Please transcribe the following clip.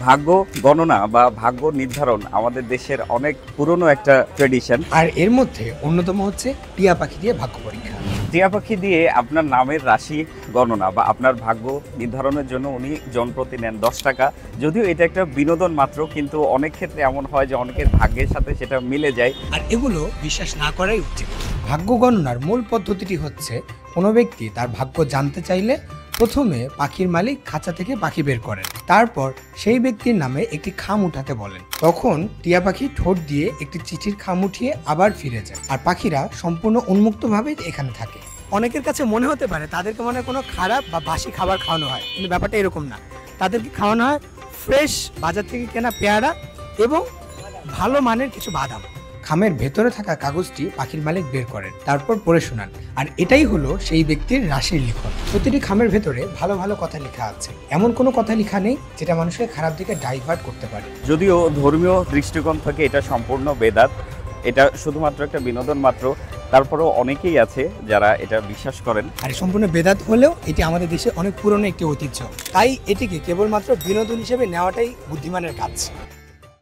ভাগ্য গণনা বা ভাগ্য নির্ধারণ আমাদের দেশের অনেক পুরনো একটা ট্রেডিশন। আর এর মধ্যে অন্যতম হচ্ছে টিয়া পাখি দিয়ে ভাগ্য পরীক্ষা। টিয়া পাখি দিয়ে আপনার নামের রাশি গণনা বা আপনার ভাগ্য নির্ধারণের জন্য উনি জনপ্রতি নেন 10 টাকা। যদিও এটা একটা বিনোদন মাত্র, কিন্তু অনেক ক্ষেত্রে এমন হয় যে অনেকের ভাগ্যের সাথে সেটা মিলে যায়। আর এগুলো বিশ্বাস না করাই উচিত। ভাগ্য গণনার মূল পদ্ধতিটি হচ্ছে, কোনো ব্যক্তি তার ভাগ্য জানতে চাইলে প্রথমে পাখির মালিক খাঁচা থেকে পাখি বের করেন, তারপর সেই ব্যক্তির নামে একটি খাম উঠাতে বলেন। তখন টিয়া পাখি ঠোঁট দিয়ে একটি চিঠির খাম উঠিয়ে আবার ফিরে যায়, আর পাখিরা সম্পূর্ণ উন্মুক্তভাবে এখানে থাকে। অনেকের কাছে মনে হতে পারে তাদেরকে মনে হয় কোনো খারাপ বা বাসি খাবার খাওয়ানো হয়, কিন্তু ব্যাপারটা এরকম না। তাদেরকে খাওয়ানো হয় ফ্রেশ বাজার থেকে কেনা পেয়ারা এবং ভালো মানের কিছু বাদাম। খামের ভেতরে থাকা কাগজটি পাখির মালিক বের করেন, তারপর পড়ে শোনান, আর এটাই হলো সেই ব্যক্তির রাশির লিখন। প্রতিটি খামের ভেতরে ভালো ভালো কথা লেখা আছে, এমন কোনো কথা লেখা নেই যেটা মানুষকে খারাপ দিকে ডাইভার্ট করতে পারে। যদিও ধর্মীয় দৃষ্টিকোণ থেকে এটা সম্পূর্ণ বেদাত, এটা শুধুমাত্র একটা বিনোদন মাত্র, তারপরেও অনেকেই আছে যারা এটা বিশ্বাস করেন। আর সম্পূর্ণ বেদাত হলেও এটি আমাদের দেশে অনেক পুরনো একটি ঐতিহ্য, তাই এটিকে কেবলমাত্র বিনোদন হিসেবে নেওয়াটাই বুদ্ধিমানের কাজ।